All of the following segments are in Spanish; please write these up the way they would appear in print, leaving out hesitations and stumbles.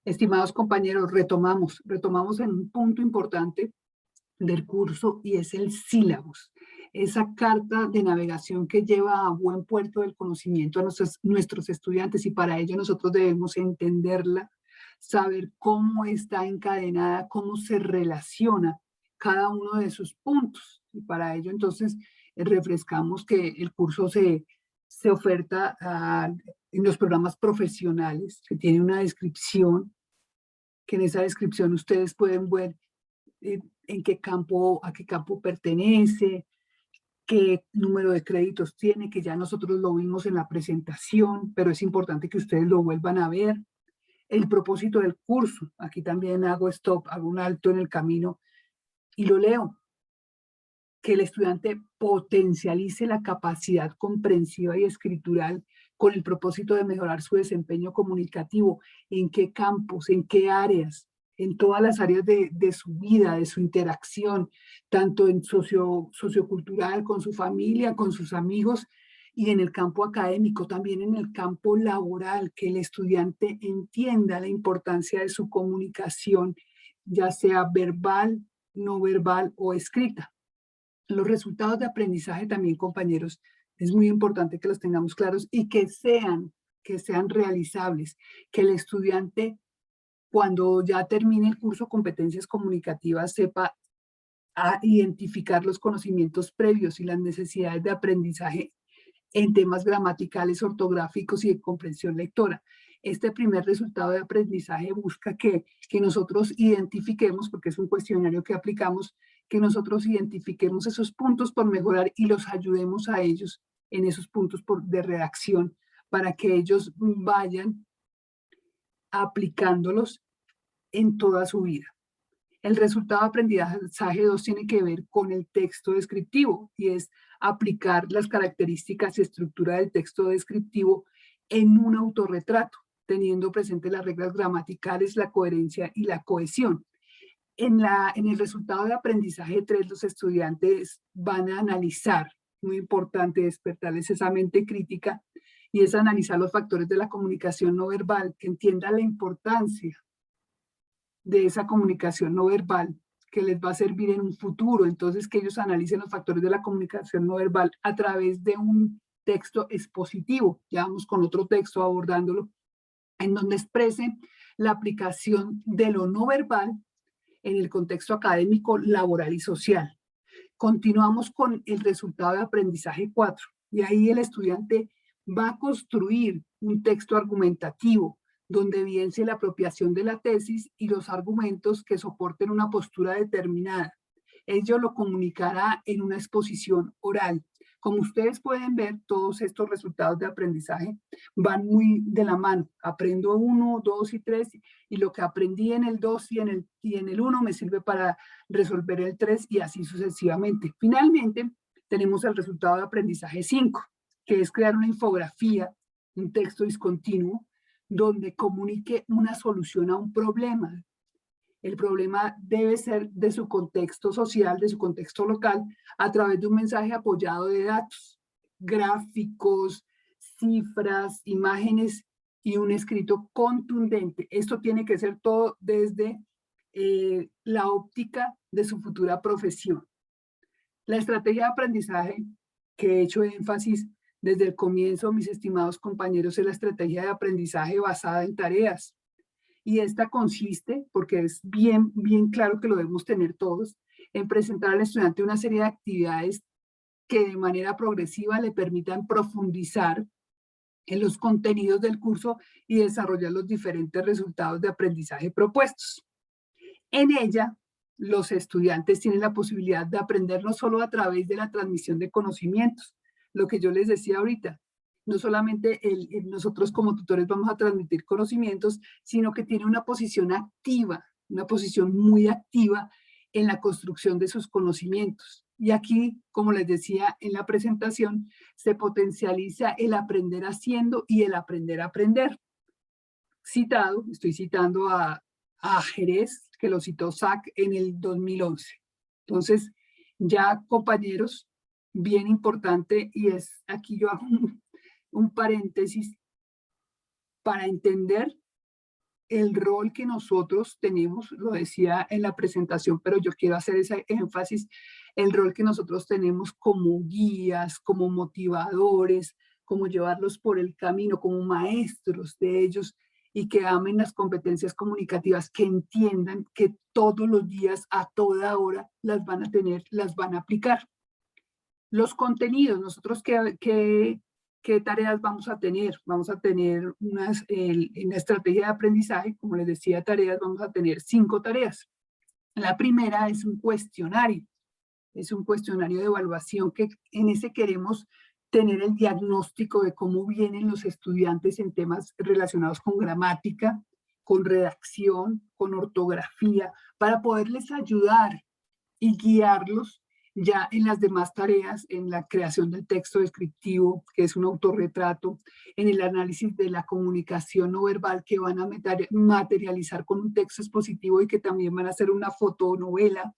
Estimados compañeros, retomamos en un punto importante del curso y es el sílabus, esa carta de navegación que lleva a buen puerto del conocimiento a nuestros estudiantes, y para ello nosotros debemos entenderla, saber cómo está encadenada, cómo se relaciona cada uno de sus puntos, y para ello entonces refrescamos que el curso se oferta en los programas profesionales, que tiene una descripción, que en esa descripción ustedes pueden ver en qué campo, a qué campo pertenece, qué número de créditos tiene, que ya nosotros lo vimos en la presentación, pero es importante que ustedes lo vuelvan a ver. El propósito del curso, aquí también hago stop, hago un alto en el camino y lo leo: que el estudiante potencialice la capacidad comprensiva y escritural con el propósito de mejorar su desempeño comunicativo. ¿En qué campos? ¿En qué áreas? En todas las áreas de su vida, de su interacción, tanto en sociocultural, con su familia, con sus amigos, y en el campo académico, también en el campo laboral, que el estudiante entienda la importancia de su comunicación, ya sea verbal, no verbal o escrita. Los resultados de aprendizaje también, compañeros, es muy importante que los tengamos claros y que sean realizables, que el estudiante, cuando ya termine el curso Competencias Comunicativas, sepa identificar los conocimientos previos y las necesidades de aprendizaje en temas gramaticales, ortográficos y de comprensión lectora. Este primer resultado de aprendizaje busca que nosotros identifiquemos, porque es un cuestionario que aplicamos, que nosotros identifiquemos esos puntos por mejorar y los ayudemos a ellos en esos puntos de redacción, para que ellos vayan aplicándolos en toda su vida. El resultado de aprendizaje 2 tiene que ver con el texto descriptivo, y es aplicar las características y estructura del texto descriptivo en un autorretrato, teniendo presente las reglas gramaticales, la coherencia y la cohesión. En el resultado de aprendizaje 3, los estudiantes van a analizar, muy importante, despertarles esa mente crítica, y es analizar los factores de la comunicación no verbal, que entienda la importancia de esa comunicación no verbal que les va a servir en un futuro. Entonces, que ellos analicen los factores de la comunicación no verbal a través de un texto expositivo. Ya vamos con otro texto abordándolo, en donde expresen la aplicación de lo no verbal en el contexto académico, laboral y social. Continuamos con el resultado de aprendizaje 4, y ahí el estudiante va a construir un texto argumentativo donde evidencie la apropiación de la tesis y los argumentos que soporten una postura determinada. Ello lo comunicará en una exposición oral. Como ustedes pueden ver, todos estos resultados de aprendizaje van muy de la mano. Aprendo 1, 2 y 3, y lo que aprendí en el 2 y en el 1 me sirve para resolver el 3, y así sucesivamente. Finalmente, tenemos el resultado de aprendizaje 5, que es crear una infografía, un texto discontinuo, donde comunique una solución a un problema. El problema debe ser de su contexto social, de su contexto local, a través de un mensaje apoyado de datos, gráficos, cifras, imágenes y un escrito contundente. Esto tiene que ser todo desde la óptica de su futura profesión. La estrategia de aprendizaje que he hecho énfasis desde el comienzo, mis estimados compañeros, es la estrategia de aprendizaje basada en tareas. Y esta consiste, porque es bien, bien claro que lo debemos tener todos, en presentar al estudiante una serie de actividades que de manera progresiva le permitan profundizar en los contenidos del curso y desarrollar los diferentes resultados de aprendizaje propuestos. En ella, los estudiantes tienen la posibilidad de aprender no solo a través de la transmisión de conocimientos, lo que yo les decía ahorita, no solamente nosotros como tutores vamos a transmitir conocimientos, sino que tiene una posición activa, una posición muy activa en la construcción de sus conocimientos. Y aquí, como les decía en la presentación, se potencializa el aprender haciendo y el aprender a aprender. Estoy citando a Jerez, que lo citó SAC en el 2011. Entonces, ya, compañeros, bien importante, y es aquí yo hago un paréntesis para entender el rol que nosotros tenemos, lo decía en la presentación, pero yo quiero hacer ese énfasis, el rol que nosotros tenemos como guías, como motivadores, como llevarlos por el camino, como maestros de ellos y que amen las competencias comunicativas, que entiendan que todos los días, a toda hora, las van a tener, las van a aplicar. Los contenidos, nosotros ¿qué tareas vamos a tener? Vamos a tener en la estrategia de aprendizaje, como les decía, tareas, vamos a tener 5 tareas. La primera es un cuestionario de evaluación que en ese queremos tener el diagnóstico de cómo vienen los estudiantes en temas relacionados con gramática, con redacción, con ortografía, para poderles ayudar y guiarlos ya en las demás tareas, en la creación del texto descriptivo, que es un autorretrato, en el análisis de la comunicación no verbal que van a materializar con un texto expositivo y que también van a hacer una fotonovela,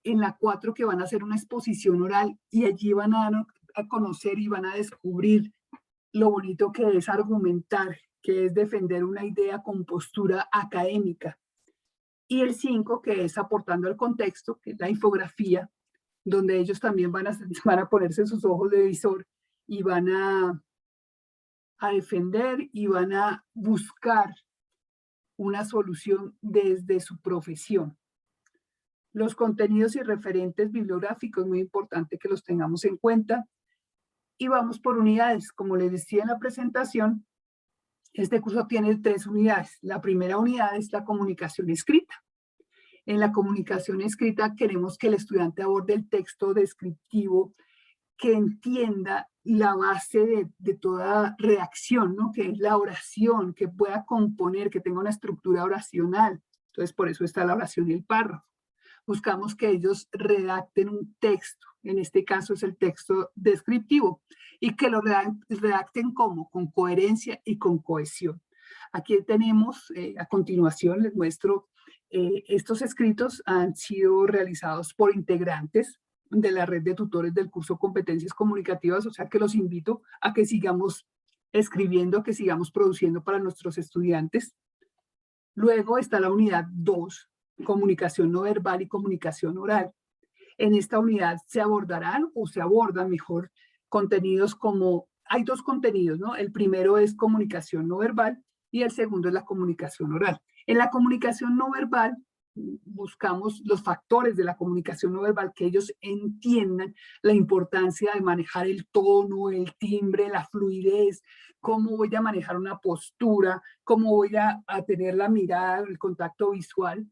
en la 4 que van a hacer una exposición oral y allí van a conocer y van a descubrir lo bonito que es argumentar, que es defender una idea con postura académica. Y el 5, que es aportando al contexto, que es la infografía, donde ellos también van a ponerse sus ojos de visor y van a defender y van a buscar una solución desde su profesión. Los contenidos y referentes bibliográficos, muy importante que los tengamos en cuenta. Y vamos por unidades. Como les decía en la presentación, este curso tiene 3 unidades. La primera unidad es la comunicación escrita. En la comunicación escrita queremos que el estudiante aborde el texto descriptivo, que entienda la base de toda redacción, ¿no? Que es la oración, que pueda componer, que tenga una estructura oracional. Entonces, por eso está la oración y el párrafo. Buscamos que ellos redacten un texto, en este caso es el texto descriptivo, y que lo redacten ¿cómo? Con coherencia y con cohesión. Aquí tenemos, a continuación les muestro, estos escritos han sido realizados por integrantes de la red de tutores del curso Competencias Comunicativas, o sea que los invito a que sigamos escribiendo, que sigamos produciendo para nuestros estudiantes. Luego está la unidad 2, comunicación no verbal y comunicación oral. En esta unidad se abordarán o se abordan mejor contenidos como, hay 2 contenidos, ¿no? El primero es comunicación no verbal y el segundo es la comunicación oral. En la comunicación no verbal buscamos los factores de la comunicación no verbal, que ellos entiendan la importancia de manejar el tono, el timbre, la fluidez, cómo voy a manejar una postura, cómo voy a tener la mirada, el contacto visual,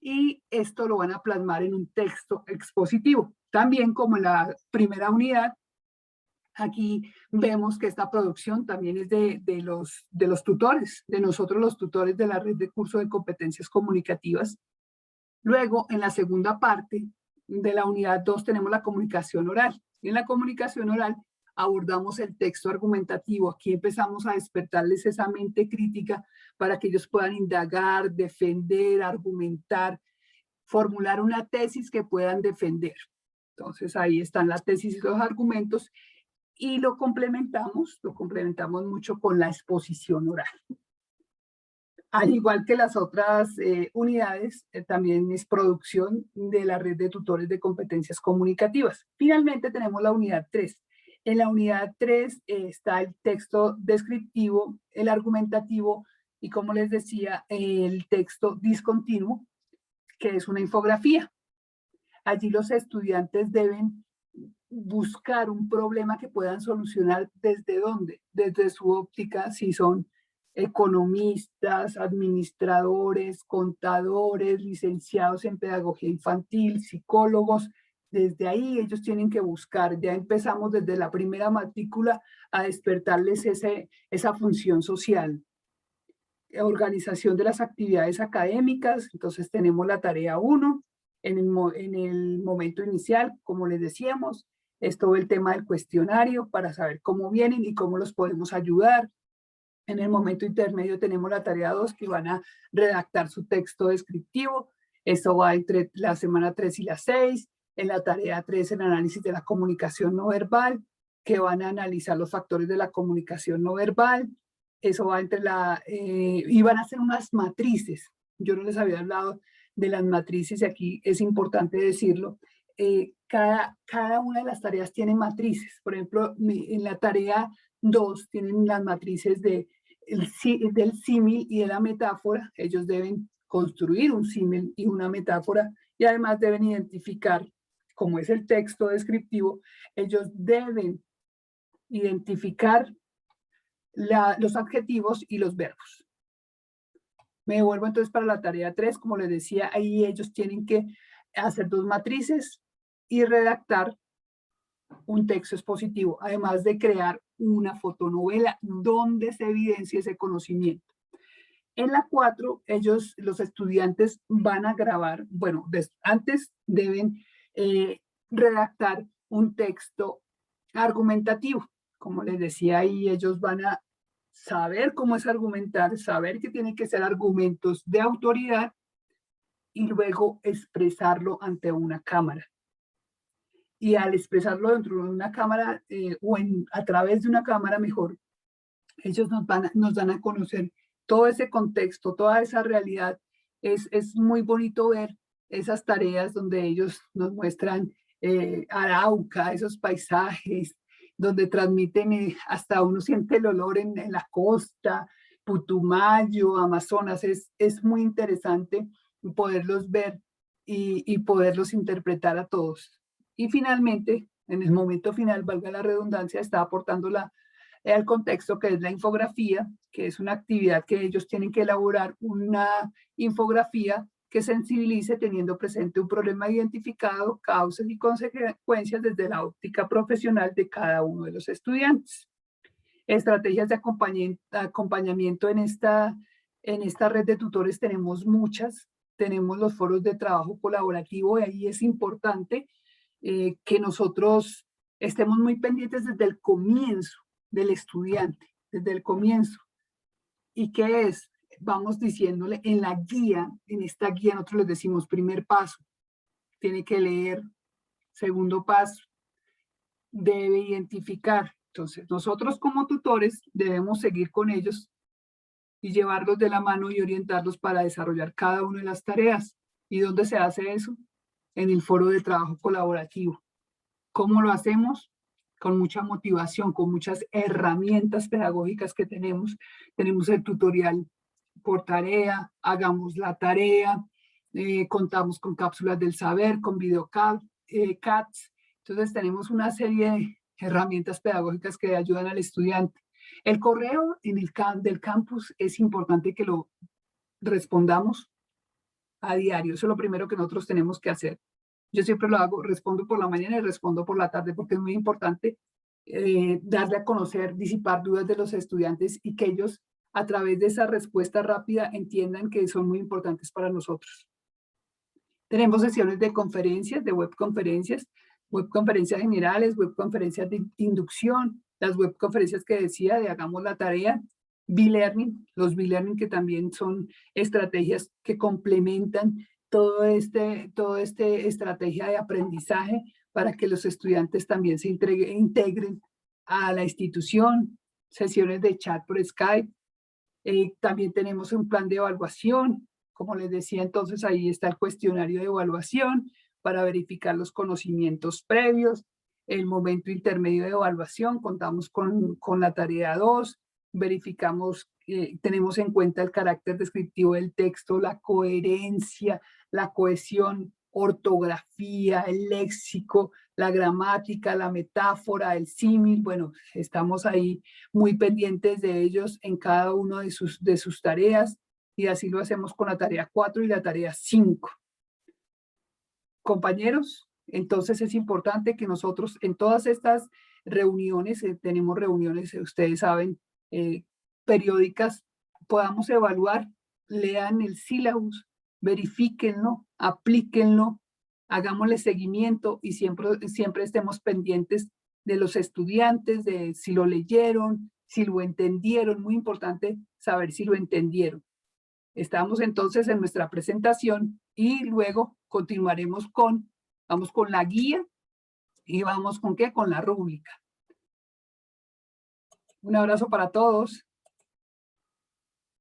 y esto lo van a plasmar en un texto expositivo. También como en la primera unidad, aquí vemos que esta producción también es de los tutores, de nosotros los tutores de la red de curso de competencias comunicativas. Luego, en la segunda parte de la unidad 2 tenemos la comunicación oral. Y en la comunicación oral abordamos el texto argumentativo. Aquí empezamos a despertarles esa mente crítica para que ellos puedan indagar, defender, argumentar, formular una tesis que puedan defender. Entonces ahí están la tesis y los argumentos y lo complementamos mucho con la exposición oral. Al igual que las otras unidades, también es producción de la red de tutores de competencias comunicativas. Finalmente tenemos la unidad 3. En la unidad 3 está el texto descriptivo, el argumentativo y, como les decía, el texto discontinuo, que es una infografía. Allí los estudiantes deben buscar un problema que puedan solucionar. ¿Desde dónde? Desde su óptica, si son economistas, administradores, contadores, licenciados en pedagogía infantil, psicólogos. Desde ahí ellos tienen que buscar. Ya empezamos desde la primera matrícula a despertarles esa función social. Organización de las actividades académicas. Entonces tenemos la tarea 1. En el momento inicial, como les decíamos, es todo el tema del cuestionario para saber cómo vienen y cómo los podemos ayudar. En el momento intermedio tenemos la tarea 2, que van a redactar su texto descriptivo. Esto va entre la semana 3 y la 6. En la tarea 3, el análisis de la comunicación no verbal, que van a analizar los factores de la comunicación no verbal. eso va entre y van a hacer unas matrices. Yo no les había hablado de las matrices y aquí es importante decirlo. Cada una de las tareas tiene matrices. Por ejemplo, en la tarea 2 tienen las matrices del símil y de la metáfora. Ellos deben construir un símil y una metáfora y además deben identificar, como es el texto descriptivo, ellos deben identificar los adjetivos y los verbos. Me devuelvo entonces para la tarea 3, como les decía, ahí ellos tienen que hacer 2 matrices y redactar un texto expositivo, además de crear una fotonovela donde se evidencie ese conocimiento. En la 4, los estudiantes van a grabar, bueno, antes deben redactar un texto argumentativo. Como les decía ahí, ellos van a saber cómo es argumentar, saber que tienen que ser argumentos de autoridad y luego expresarlo ante una cámara. Y al expresarlo dentro de una cámara a través de una cámara mejor, ellos nos dan a conocer todo ese contexto, toda esa realidad. Es muy bonito ver esas tareas donde ellos nos muestran Arauca, esos paisajes, donde transmiten, hasta uno siente el olor en la costa, Putumayo, Amazonas. Es muy interesante poderlos ver y poderlos interpretar a todos. Y finalmente, en el momento final, valga la redundancia, está aportando al contexto que es la infografía, que es una actividad que ellos tienen que elaborar una infografía que sensibilice teniendo presente un problema identificado, causas y consecuencias desde la óptica profesional de cada uno de los estudiantes. Estrategias de acompañamiento en esta red de tutores tenemos muchas. Tenemos los foros de trabajo colaborativo y ahí es importante que nosotros estemos muy pendientes desde el comienzo del estudiante, desde el comienzo. ¿Y qué es? Vamos diciéndole en la guía, en esta guía nosotros les decimos primer paso, tiene que leer, segundo paso, debe identificar. Entonces nosotros como tutores debemos seguir con ellos y llevarlos de la mano y orientarlos para desarrollar cada una de las tareas. ¿Y dónde se hace eso? En el foro de trabajo colaborativo. ¿Cómo lo hacemos? Con mucha motivación, con muchas herramientas pedagógicas que tenemos. Tenemos el tutorial por tarea, hagamos la tarea, contamos con cápsulas del saber, con videocats. Entonces tenemos una serie de herramientas pedagógicas que ayudan al estudiante. El correo del campus es importante que lo respondamos a diario. Eso es lo primero que nosotros tenemos que hacer. Yo siempre lo hago, respondo por la mañana y respondo por la tarde porque es muy importante darle a conocer, disipar dudas de los estudiantes y que ellos a través de esa respuesta rápida entiendan que son muy importantes para nosotros. Tenemos sesiones de conferencias, de webconferencias generales, webconferencias de inducción, las webconferencias que decía de hagamos la tarea, B-Learning, los B-Learning que también son estrategias que complementan toda esta estrategia de aprendizaje para que los estudiantes también se integren a la institución, sesiones de chat por Skype. También tenemos un plan de evaluación. Como les decía, entonces ahí está el cuestionario de evaluación para verificar los conocimientos previos, el momento intermedio de evaluación, contamos con la tarea 2, verificamos, tenemos en cuenta el carácter descriptivo del texto, la coherencia, la cohesión, ortografía, el léxico, la gramática, la metáfora, el símil. Bueno, estamos ahí muy pendientes de ellos en cada una de sus tareas y así lo hacemos con la tarea 4 y la tarea 5. Compañeros, entonces es importante que nosotros en todas estas reuniones, tenemos reuniones, ustedes saben, periódicas, podamos evaluar, lean el sílabus, verifíquenlo, aplíquenlo, hagámosle seguimiento y siempre estemos pendientes de los estudiantes, de si lo leyeron, si lo entendieron. Muy importante saber si lo entendieron. Estamos entonces en nuestra presentación y luego continuaremos vamos con la guía y vamos con ¿qué? Con la rúbrica. Un abrazo para todos.